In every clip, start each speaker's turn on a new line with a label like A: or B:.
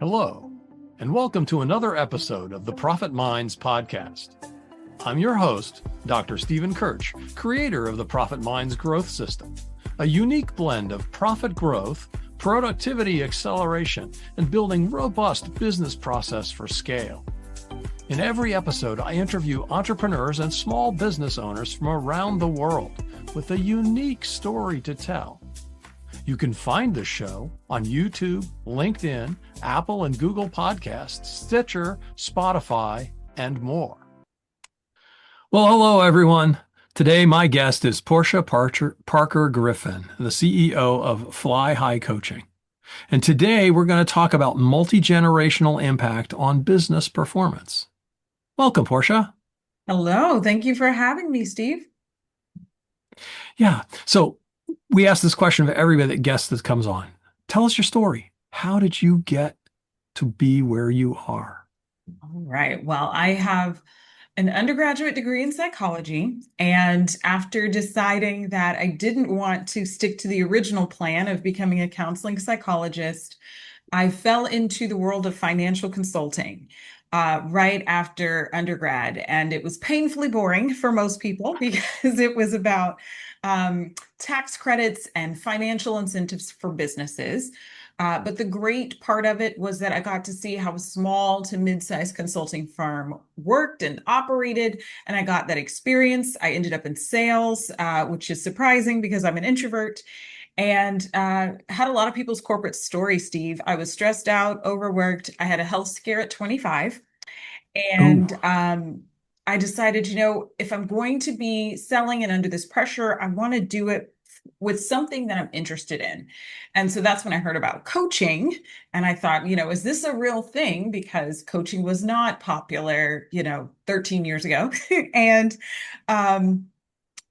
A: Hello, and welcome to another episode of the Profit Minds podcast. I'm your host, Dr. Stephen Kirch, creator of the Profit Minds Growth System, a unique blend of profit growth, productivity acceleration, and building robust business process for scale. In every episode, I interview entrepreneurs and small business owners from around the world with a unique story to tell. You can find the show on YouTube, LinkedIn, Apple and Google Podcasts, Stitcher, Spotify, and more. Well, hello, everyone. Today, my guest is Porschia Parker-Griffin, the CEO of 𝐿𝐢𝐬𝐿 Coaching. And today, we're going to talk about multi-generational impact on business performance. Welcome, Porschia.
B: Hello. Thank you for having me, Steve.
A: Yeah. So we ask this question of everybody that guest that comes on. Tell us your story. How did you get to be where you are?
B: All right. Well, I have an undergraduate degree in psychology. And after deciding that I didn't want to stick to the original plan of becoming a counseling psychologist, I fell into the world of financial consulting right after undergrad. And it was painfully boring for most people because it was about tax credits and financial incentives for businesses. But the great part of it was that I got to see how a small to mid-sized consulting firm worked and operated, and I got that experience. I ended up in sales, which is surprising because I'm an introvert, and had a lot of people's corporate stories, Steve. I was stressed out, overworked. I had a health scare at 25, and I decided, if I'm going to be selling and under this pressure, I want to do it with something that I'm interested in. And so that's when I heard about coaching. And I thought, is this a real thing? Because coaching was not popular, 13 years ago. And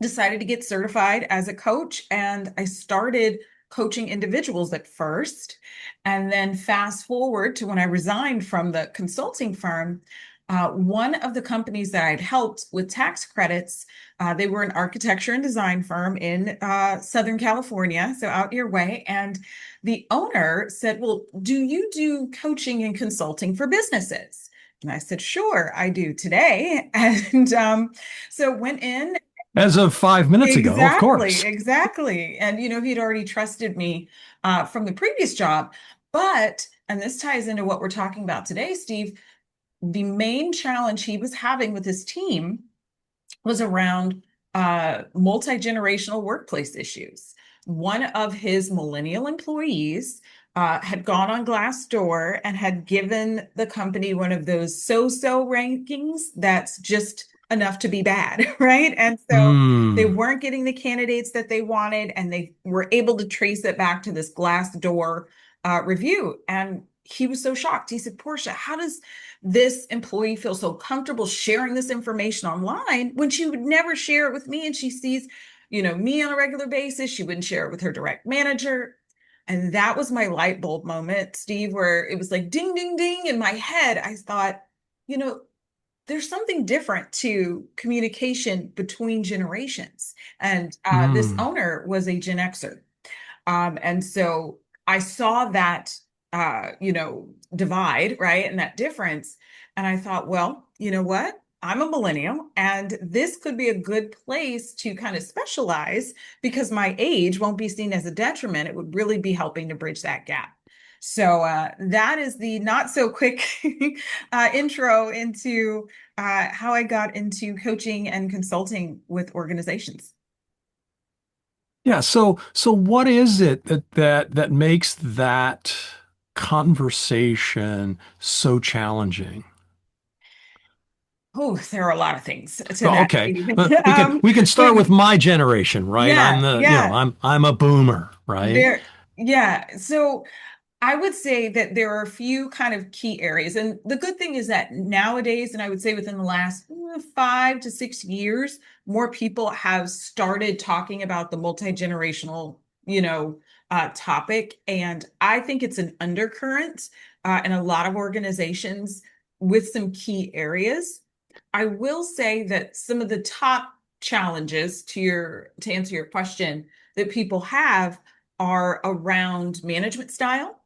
B: decided to get certified as a coach. And I started coaching individuals at first. And then fast forward to when I resigned from the consulting firm, one of the companies that I'd helped with tax credits, they were an architecture and design firm in Southern California, so out your way. And the owner said, well, do you do coaching and consulting for businesses? And I said, sure, I do today. And so went in.
A: As of 5 minutes ago, of course.
B: Exactly. And, he'd already trusted me from the previous job. But, and this ties into what we're talking about today, Steve, the main challenge he was having with his team was around multi-generational workplace issues. One of his millennial employees had gone on Glassdoor and had given the company one of those so-so rankings that's just enough to be bad, right? And so they weren't getting the candidates that they wanted, and they were able to trace it back to this Glassdoor review. And he was so shocked. He said, Porschia, how does this employee feel so comfortable sharing this information online when she would never share it with me? And she sees, me on a regular basis. She wouldn't share it with her direct manager. And that was my light bulb moment, Steve, where it was like ding, ding, ding in my head. I thought, there's something different to communication between generations. And this owner was a Gen Xer. And so I saw that divide, right? And that difference. And I thought, well, you know what? I'm a millennial, and this could be a good place to kind of specialize because my age won't be seen as a detriment. It would really be helping to bridge that gap. So that is the not so quick intro into how I got into coaching and consulting with organizations.
A: Yeah. So what is it that makes that conversation so challenging?
B: Oh, there are a lot of things to that.
A: Okay, we can start with my generation, right?
B: Yeah,
A: I'm a boomer, right?
B: So I would say that there are a few kind of key areas. And the good thing is that nowadays, and I would say within the last 5 to 6 years, more people have started talking about the multi-generational, topic. And I think it's an undercurrent in a lot of organizations with some key areas. I will say that some of the top challenges to answer your question that people have are around management style,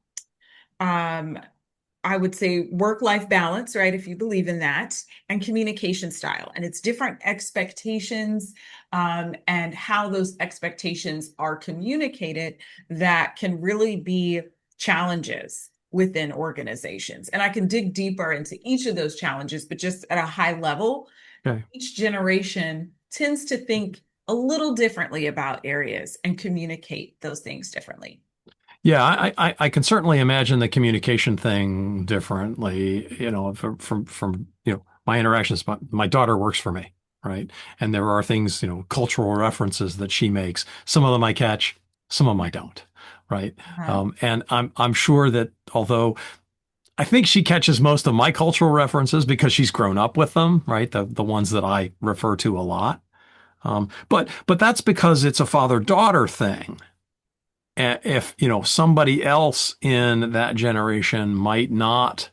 B: I would say work-life balance, right? If you believe in that, and communication style. And it's different expectations and how those expectations are communicated that can really be challenges within organizations. And I can dig deeper into each of those challenges, but just at a high level,
A: Okay.
B: each generation tends to think a little differently about areas and communicate those things differently.
A: Yeah, I can certainly imagine the communication thing differently, from my interactions. My daughter works for me, right? And there are things, cultural references that she makes. Some of them I catch, some of them I don't, right?
B: Uh,
A: And I'm sure that although I think she catches most of my cultural references because she's grown up with them, right? The ones that I refer to a lot. But that's because it's a father-daughter thing. If somebody else in that generation might not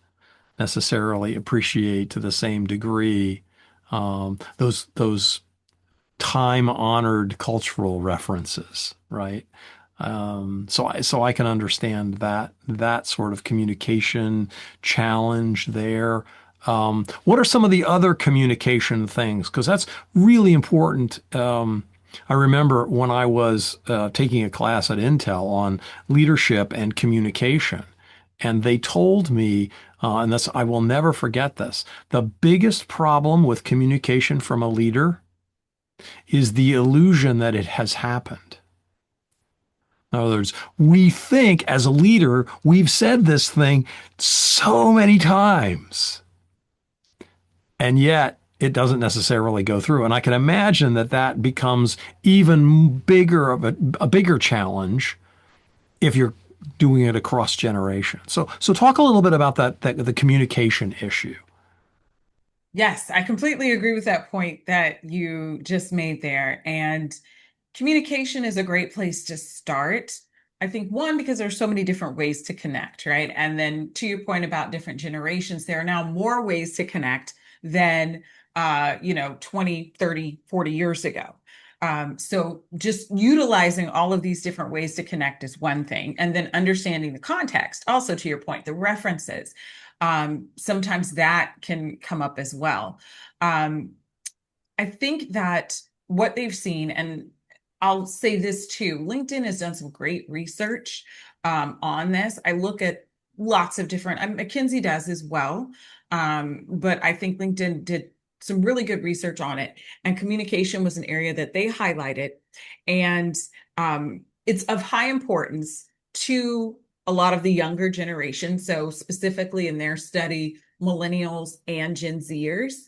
A: necessarily appreciate to the same degree those time-honored cultural references, right? So I can understand that sort of communication challenge there. What are some of the other communication things? Because that's really important. I remember when I was taking a class at Intel on leadership and communication, and they told me, and this I will never forget this, the biggest problem with communication from a leader is the illusion that it has happened. In other words, we think as a leader, we've said this thing so many times, and yet it doesn't necessarily go through. And I can imagine that becomes even bigger of a bigger challenge if you're doing it across generations. So talk a little bit about that the communication issue.
B: yes, I completely agree with that point that you just made there. And communication is a great place to start. I think one, because there's so many different ways to connect, right? And then to your point about different generations, there are now more ways to connect than 20, 30, 40 years ago. So just utilizing all of these different ways to connect is one thing. And then understanding the context, also to your point, the references. Sometimes that can come up as well. Um, I think that what they've seen, and I'll say this too, LinkedIn has done some great research on this. I look at lots of different, McKinsey does as well, but I think LinkedIn did some really good research on it, and communication was an area that they highlighted. And it's of high importance to a lot of the younger generation. So specifically in their study, Millennials and Gen Zers,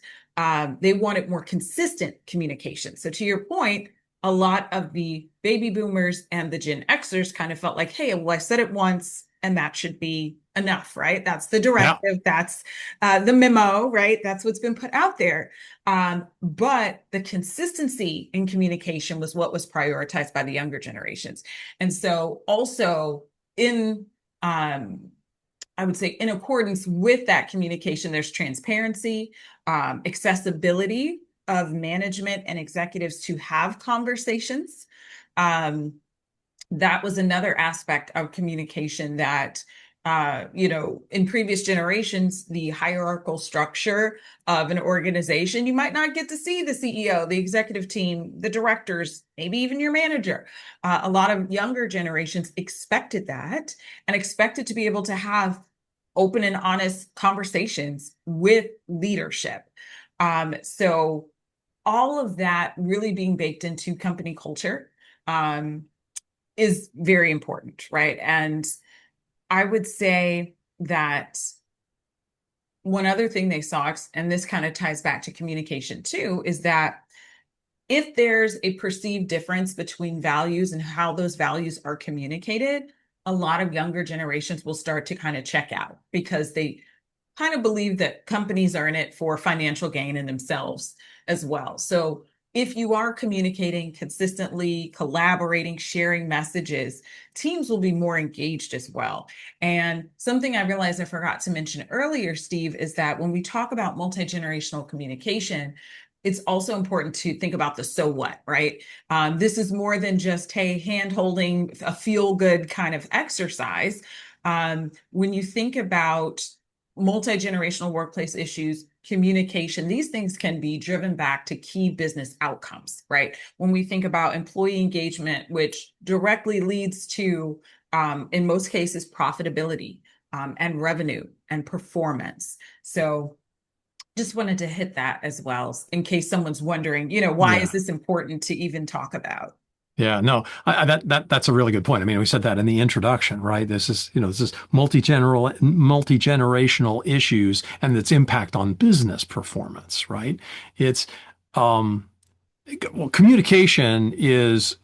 B: they wanted more consistent communication. So to your point, a lot of the baby boomers and the Gen Xers kind of felt like, hey, well, I said it once and that should be enough, right? That's the
A: Yeah.
B: directive. That's the memo, right? That's what's been put out there. But the consistency in communication was what was prioritized by the younger generations. And so also in, I would say in accordance with that communication, there's transparency, accessibility of management and executives to have conversations. That was another aspect of communication that, in previous generations, the hierarchical structure of an organization, you might not get to see the CEO, the executive team, the directors, maybe even your manager. A lot of younger generations expected that and expected to be able to have open and honest conversations with leadership. So all of that really being baked into company culture is very important, right? And I would say that one other thing they saw, and this kind of ties back to communication too, is that if there's a perceived difference between values and how those values are communicated, a lot of younger generations will start to kind of check out because they kind of believe that companies are in it for financial gain in themselves as well. So if you are communicating consistently, collaborating, sharing messages, teams will be more engaged as well. And something I realized I forgot to mention earlier, Steve, is that when we talk about multi-generational communication, it's also important to think about the so what, right? This is more than just, hey, hand holding, a feel good kind of exercise. When you think about multi-generational workplace issues, communication, these things can be driven back to key business outcomes, right? When we think about employee engagement, which directly leads to, in most cases, profitability, and revenue and performance. So just wanted to hit that as well, in case someone's wondering, why is
A: Yeah.
B: this important to even talk about?
A: Yeah, no, that's a really good point. I mean, we said that in the introduction, right? This is multi-generational issues and its impact on business performance, right? It's um well, communication is,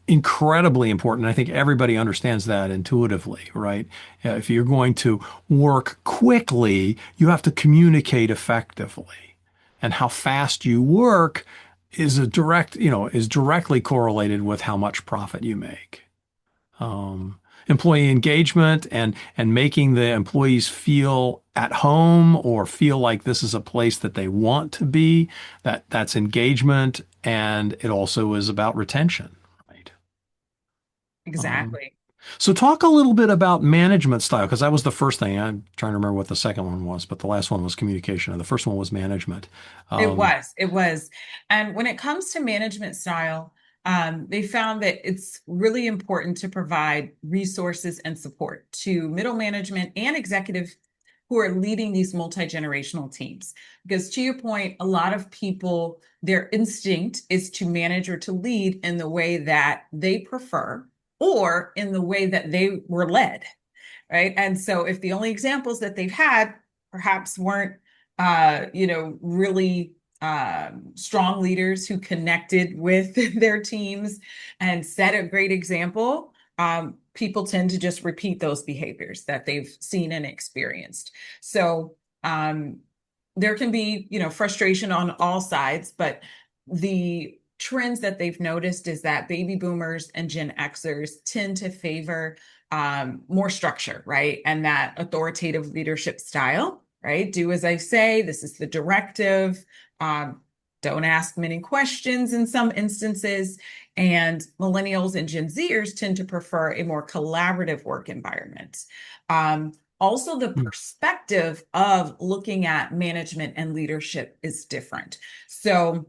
A: incredibly important. I think everybody understands that intuitively, right? If you're going to work quickly, you have to communicate effectively. And how fast you work is directly correlated with how much profit you make. Employee engagement and making the employees feel at home or feel like this is a place that they want to be, that's engagement, and it also is about retention, right? Um,
B: Exactly.
A: so talk a little bit about management style, because that was the first thing. I'm trying to remember what the second one was, but the last one was communication, and the first one was management. Um,
B: It was. And when it comes to management style, they found that it's really important to provide resources and support to middle management and executives who are leading these multi-generational teams. Because to your point, a lot of people, their instinct is to manage or to lead in the way that they prefer or in the way that they were led, right? And so if the only examples that they've had perhaps weren't, really strong leaders who connected with their teams and set a great example, people tend to just repeat those behaviors that they've seen and experienced. So there can be, frustration on all sides, but the trends that they've noticed is that baby boomers and Gen Xers tend to favor more structure, right? And that authoritative leadership style, right? Do as I say. This is the directive. Don't ask many questions in some instances. And millennials and Gen Zers tend to prefer a more collaborative work environment. Also, the perspective of looking at management and leadership is different. So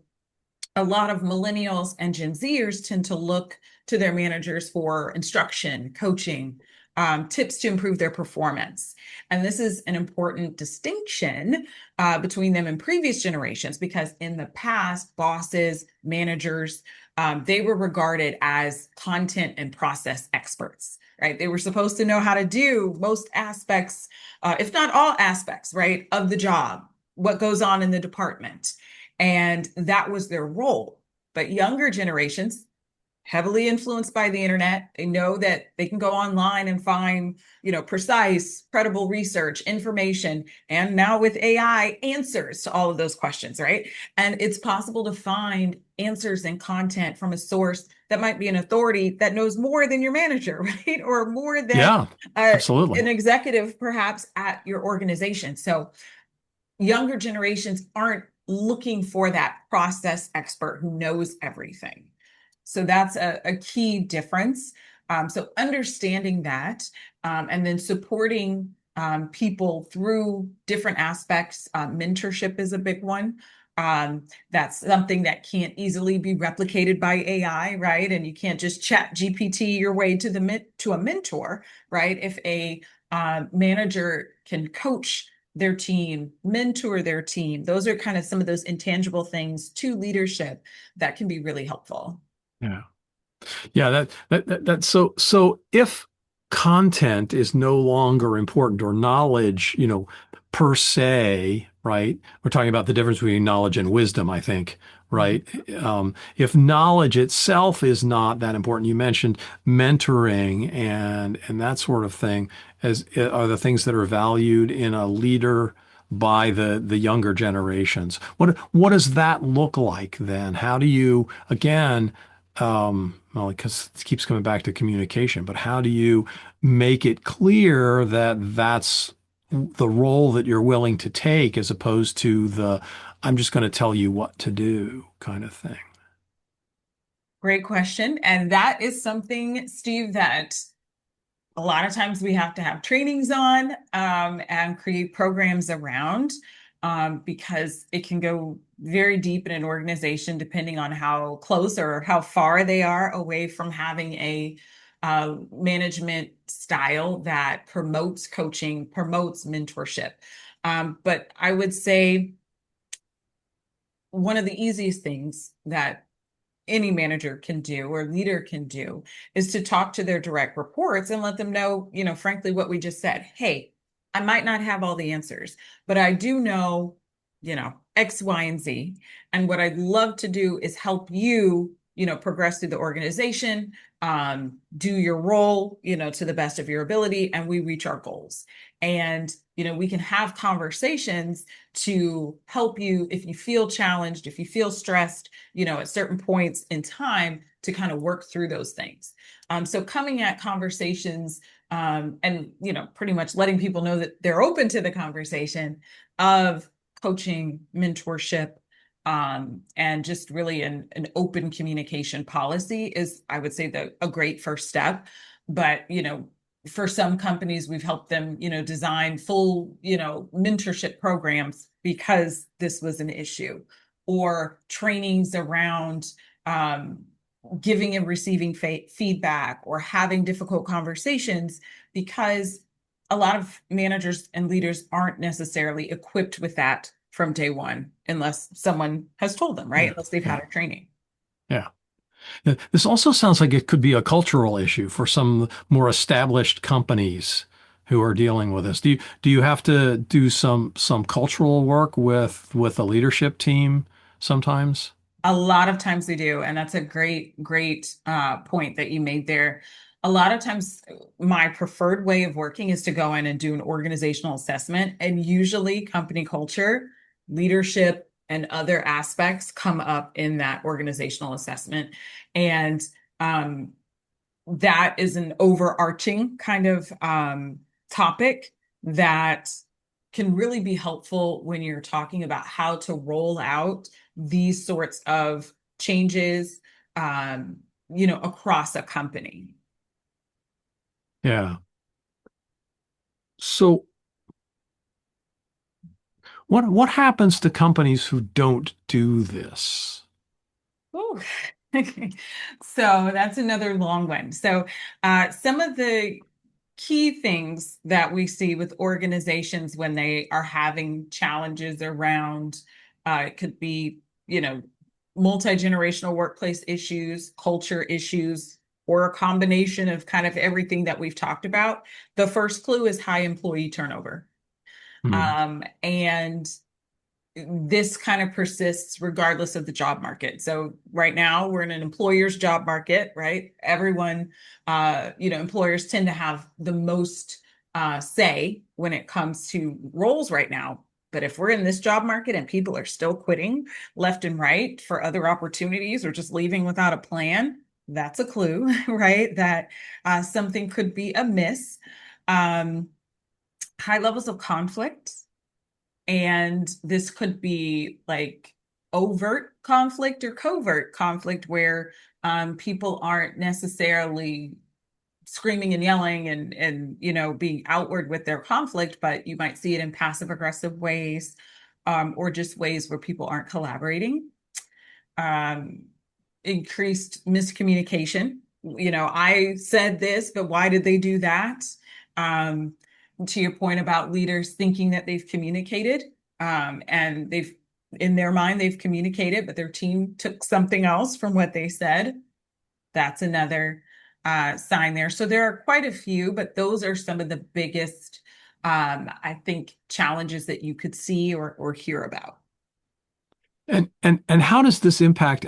B: a lot of millennials and Gen Zers tend to look to their managers for instruction, coaching, tips to improve their performance. And this is an important distinction between them and previous generations, because in the past, bosses, managers, they were regarded as content and process experts, right? They were supposed to know how to do most aspects, if not all aspects, right, of the job, what goes on in the department. And that was their role. But younger generations, heavily influenced by the internet, they know that they can go online and find, precise, credible research, information, and now with AI, answers to all of those questions, right? And it's possible to find answers and content from a source that might be an authority that knows more than your manager, right? Or more than
A: yeah, absolutely.
B: an executive, perhaps, at your organization. So younger generations aren't looking for that process expert who knows everything. So that's a key difference. So understanding that, and then supporting people through different aspects. Mentorship is a big one. That's something that can't easily be replicated by AI, right? And you can't just ChatGPT your way to a mentor, right? If a manager can coach their team, mentor their team, those are kind of some of those intangible things to leadership that can be really helpful.
A: Yeah. Yeah, that's so if content is no longer important, or knowledge, per se, right? We're talking about the difference between knowledge and wisdom, I think, right? If knowledge itself is not that important, you mentioned mentoring and that sort of thing, as are the things that are valued in a leader by the younger generations. What does that look like then? How do you, again, well, because it keeps coming back to communication, but how do you make it clear that that's the role that you're willing to take, as opposed to the I'm just going to tell you what to do kind of thing?
B: Great question. And that is something, Steve, that a lot of times we have to have trainings on and create programs around because it can go very deep in an organization depending on how close or how far they are away from having a management style that promotes coaching, promotes mentorship. But I would say one of the easiest things that any manager can do or leader can do is to talk to their direct reports and let them know, frankly, what we just said. Hey, I might not have all the answers, but I do know, X, Y, and Z. And what I'd love to do is help you, progress through the organization, do your role, to the best of your ability, and we reach our goals. And, we can have conversations to help you if you feel challenged, if you feel stressed, at certain points in time to kind of work through those things. So coming at conversations and, pretty much letting people know that they're open to the conversation of coaching, mentorship, and just really an open communication policy is, I would say, a great first step. But, for some companies, we've helped them, design full, mentorship programs because this was an issue, or trainings around giving and receiving feedback or having difficult conversations, because a lot of managers and leaders aren't necessarily equipped with that from day one, unless someone has told them, right?
A: Yeah.
B: Unless they've had a training.
A: Yeah. This also sounds like it could be a cultural issue for some more established companies who are dealing with this. Do you have to do some cultural work with a leadership team sometimes?
B: A lot of times we do, and that's a great point that you made there. A lot of times, my preferred way of working is to go in and do an organizational assessment, and usually company culture, leadership, and other aspects come up in that organizational assessment. And that is an overarching kind of topic that can really be helpful when you're talking about how to roll out these sorts of changes, across a company.
A: Yeah. So what happens to companies who don't do this?
B: Ooh. So that's another long one. So some of the key things that we see with organizations when they are having challenges around, it could be, multi-generational workplace issues, culture issues, or a combination of kind of everything that we've talked about. The first clue is high employee turnover.
A: Hmm.
B: And this kind of persists regardless of the job market. So right now we're in an employer's job market, right? Everyone, employers tend to have the most say when it comes to roles right now. But if we're in this job market and people are still quitting left and right for other opportunities or just leaving without a plan, that's a clue, right? That something could be amiss. High levels of conflict. And this could be like overt conflict or covert conflict where people aren't necessarily screaming and yelling and being outward with their conflict, but you might see it in passive aggressive ways, or just ways where people aren't collaborating. Increased miscommunication. I said this, but why did they do that? To your point about leaders thinking that they've communicated, and in their mind, they've communicated, but their team took something else from what they said. That's another sign there. So there are quite a few, but those are some of the biggest, I think, challenges that you could see or hear about.
A: And how does this impact,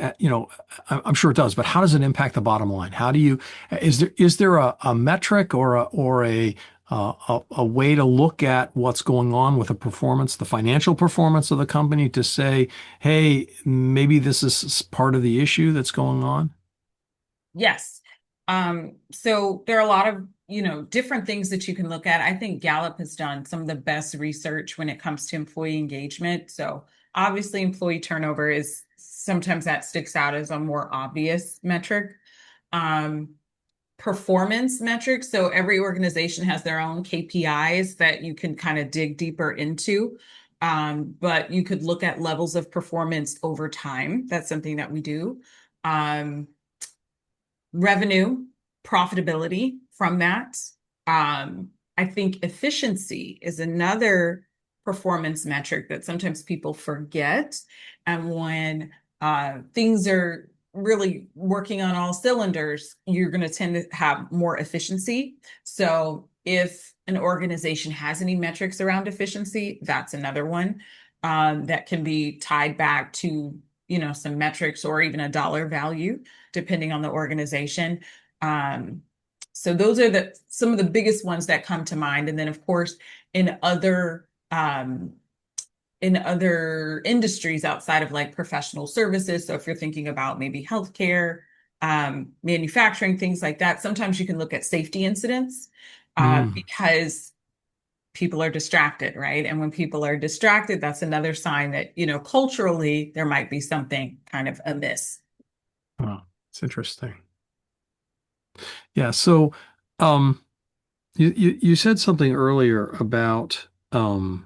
A: I'm sure it does, but how does it impact the bottom line? Is there a metric or a way to look at what's going on with the financial performance of the company to say, hey, maybe this is part of the issue that's going on?
B: Yes. So there are a lot of, different things that you can look at. I think Gallup has done some of the best research when it comes to employee engagement. So obviously employee turnover is sometimes that sticks out as a more obvious metric. performance metrics. So every organization has their own KPIs that you can kind of dig deeper into. But you could look at levels of performance over time. That's something that we do. Revenue, profitability from that. I think efficiency is another performance metric that sometimes people forget. And when things are really working on all cylinders, you're going to tend to have more efficiency. So if an organization has any metrics around efficiency, that's another one that can be tied back to, some metrics or even a dollar value, depending on the organization. So those are some of the biggest ones that come to mind. And then, of course, in other industries outside of like professional services. So if you're thinking about maybe healthcare, manufacturing, things like that, sometimes you can look at safety incidents because people are distracted, right? And when people are distracted, that's another sign that, culturally, there might be something kind of amiss.
A: Oh, it's interesting. Yeah. So, you said something earlier about, the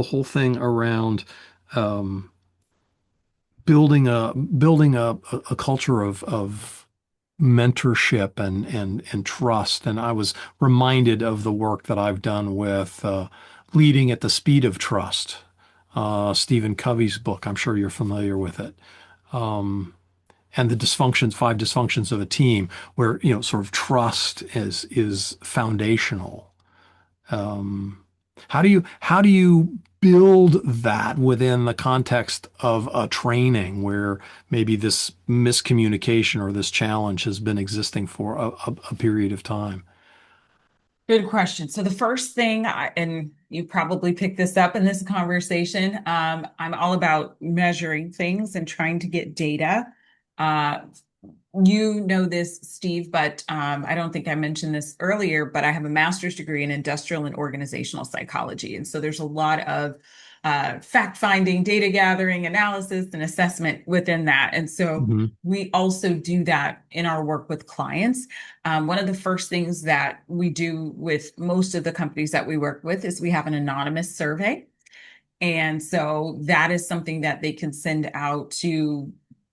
A: whole thing around, building a culture of mentorship and trust. And I was reminded of the work that I've done with Leading at the Speed of Trust, Stephen Covey's book. I'm sure you're familiar with it. And the five dysfunctions of a team, where, sort of trust is foundational. How do you build that within the context of a training where maybe this miscommunication or this challenge has been existing for a period of time?
B: Good question. So the first thing, and you probably picked this up in this conversation, I'm all about measuring things and trying to get data. You know this, Steve, but I don't think I mentioned this earlier, but I have a master's degree in industrial and organizational psychology. And so there's a lot of fact-finding, data gathering, analysis, and assessment within that. And so we also do that in our work with clients. One of the first things that we do with most of the companies that we work with is we have an anonymous survey. And so that is something that they can send out to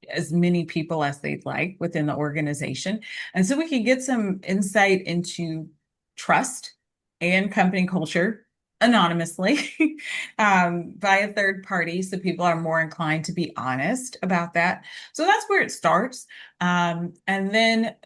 B: as many people as they'd like within the organization. And so we can get some insight into trust and company culture anonymously by a third party. So people are more inclined to be honest about that. So that's where it starts. And then,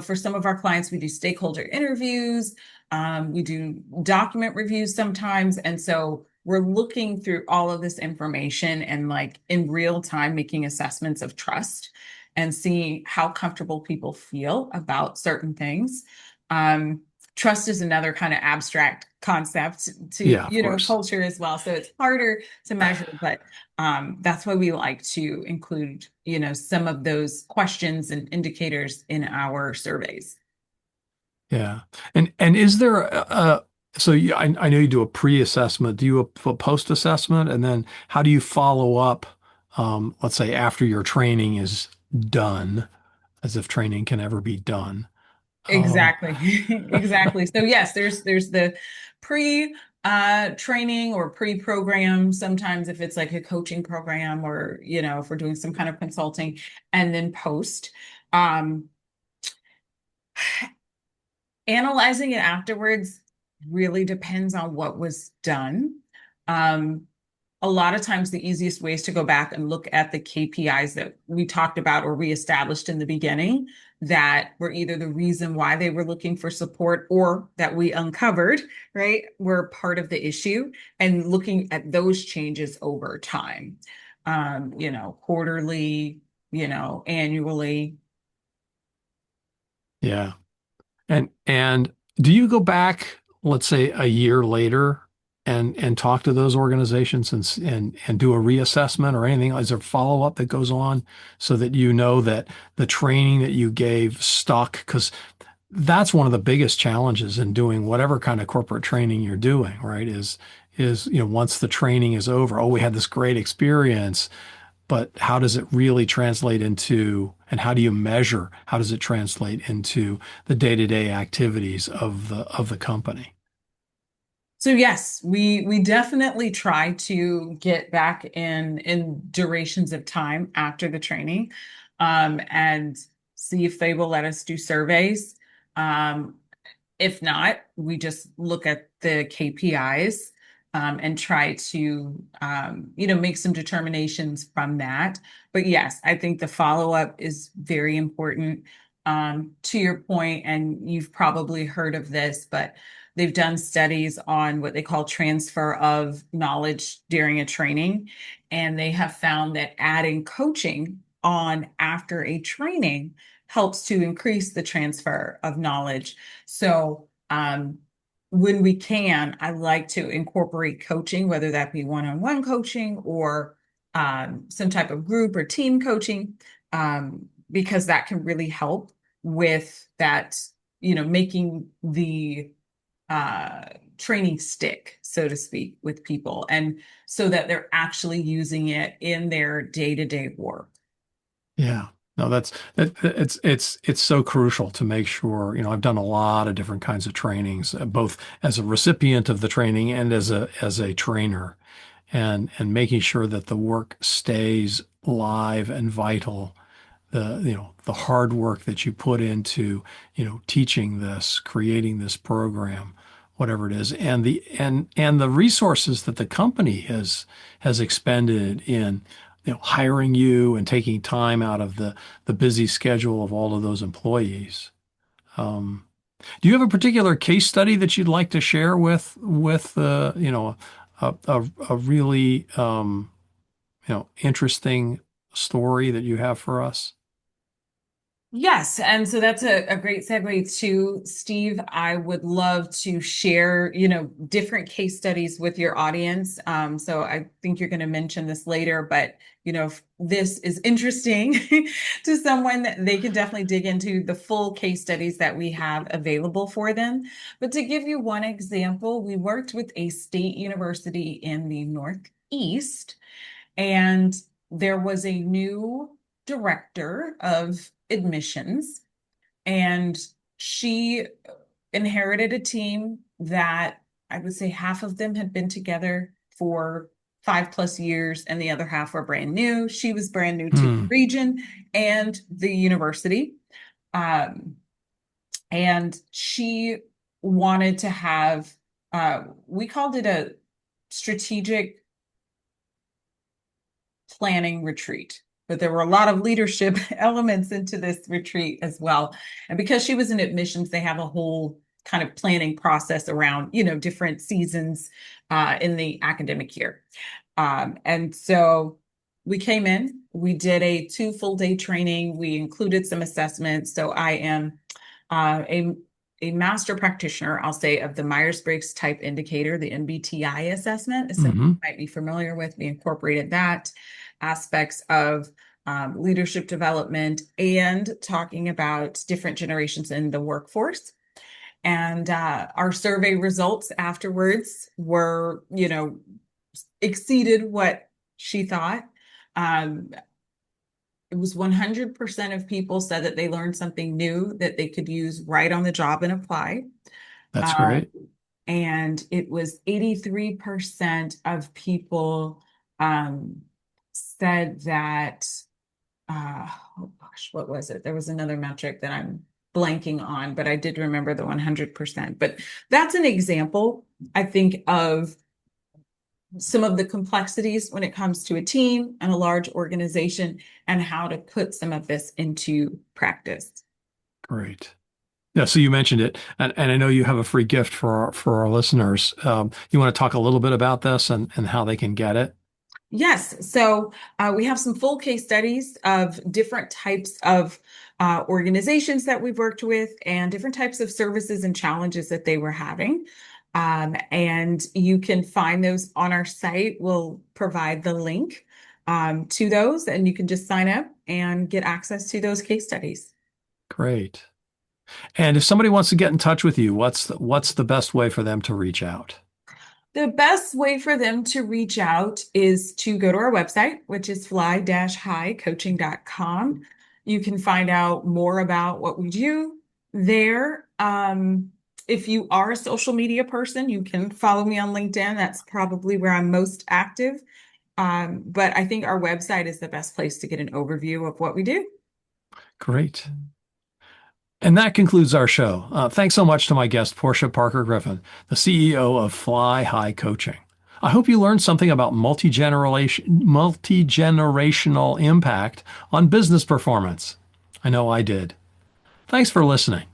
B: for some of our clients, we do stakeholder interviews. We do document reviews sometimes. And so we're looking through all of this information and like in real time making assessments of trust and seeing how comfortable people feel about certain things. Trust is another kind of abstract concept to, culture as well. So it's harder to measure, but that's why we like to include, some of those questions and indicators in our surveys.
A: Yeah. And is there I know you do a pre-assessment. Do you a post-assessment? And then how do you follow up, let's say after your training is done, as if training can ever be done?
B: Exactly. Exactly. So yes, there's the pre training or pre-program, sometimes if it's like a coaching program or, if we're doing some kind of consulting, and then post. Analyzing it afterwards really depends on what was done. A lot of times the easiest way is to go back and look at the KPIs that we talked about or we established in the beginning that were either the reason why they were looking for support or that we uncovered, right, were part of the issue, and looking at those changes over time, quarterly, annually.
A: Yeah. And do you go back, let's say a year later and talk to those organizations and do a reassessment or anything? Is there follow-up that goes on so that you know that the training that you gave stuck? Because that's one of the biggest challenges in doing whatever kind of corporate training you're doing, right? Is once the training is over, oh, we had this great experience. but how does it really translate into, and how do you measure, how does it translate into the day-to-day activities of the company?
B: So yes, we definitely try to get back in durations of time after the training, and see if they will let us do surveys. Um, if not, we just look at the KPIs, and try to make some determinations from that. But yes, I think the follow-up is very important. To your point, and you've probably heard of this, but they've done studies on what they call transfer of knowledge during a training, and they have found that adding coaching on after a training helps to increase the transfer of knowledge. So, when we can, I like to incorporate coaching, whether that be one-on-one coaching or some type of group or team coaching, because that can really help with that, making the training stick, so to speak, with people, and so that they're actually using it in their day-to-day work.
A: Yeah. No, it's so crucial to make sure, I've done a lot of different kinds of trainings, both as a recipient of the training and as a trainer, and making sure that the work stays live and vital. The hard work that you put into, teaching this, creating this program, whatever it is, and the resources that the company has expended in, hiring you and taking time out of the busy schedule of all of those employees. Um, do you have a particular case study that you'd like to share with a really interesting story that you have for us?
B: Yes, and so that's a great segue to Steve. I would love to share, different case studies with your audience. So I think you're going to mention this later, but if this is interesting to someone, they can definitely dig into the full case studies that we have available for them. But to give you one example, we worked with a state university in the Northeast, and there was a new director of admissions, and she inherited a team that I would say half of them had been together for 5+ years, and the other half were brand new. She was brand new to the
A: Hmm.
B: region and the university. Um, and she wanted to have, we called it a strategic planning retreat. But there were a lot of leadership elements into this retreat as well. And because she was in admissions, they have a whole kind of planning process around, different seasons in the academic year. And so we came in, we did a 2 full-day training. We included some assessments. So I am a master practitioner, I'll say, of the Myers-Briggs Type Indicator, the MBTI assessment, is something
A: Hmm.
B: you might be familiar with. We incorporated that aspects of leadership development and talking about different generations in the workforce. And our survey results afterwards were, exceeded what she thought. Um, it was 100% of people said that they learned something new that they could use right on the job and apply.
A: That's
B: Um,
A: great.
B: and it was 83% of people said that, oh gosh, what was it? There was another metric that I'm blanking on, but I did remember the 100%. But that's an example, I think, of some of the complexities when it comes to a team and a large organization, and how to put some of this into practice.
A: Great. Yeah, so you mentioned it, and I know you have a free gift for our listeners. You want to talk a little bit about this and how they can get it?
B: Yes. So we have some full case studies of different types of organizations that we've worked with, and different types of services and challenges that they were having. And you can find those on our site. We'll provide the link to those, and you can just sign up and get access to those case studies.
A: Great. And if somebody wants to get in touch with you, what's the best way for them to reach out?
B: The best way for them to reach out is to go to our website, which is fly-high-coaching.com. You can find out more about what we do there. If you are a social media person, you can follow me on LinkedIn. That's probably where I'm most active. But I think our website is the best place to get an overview of what we do.
A: Great. And that concludes our show. Thanks so much to my guest, Porschia Parker-Griffin, the CEO of Fly High Coaching. I hope you learned something about multi-generational impact on business performance. I know I did. Thanks for listening.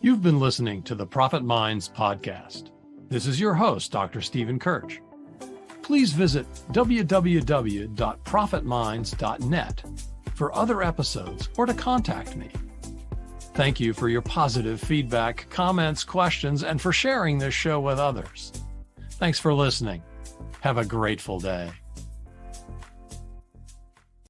A: You've been listening to the Profit Minds podcast. This is your host, Dr. Stephen 𝐏𝐿𝐻. Please visit www.profitminds.net for other episodes or to contact me. Thank you for your positive feedback, comments, questions, and for sharing this show with others. Thanks for listening. Have a grateful day.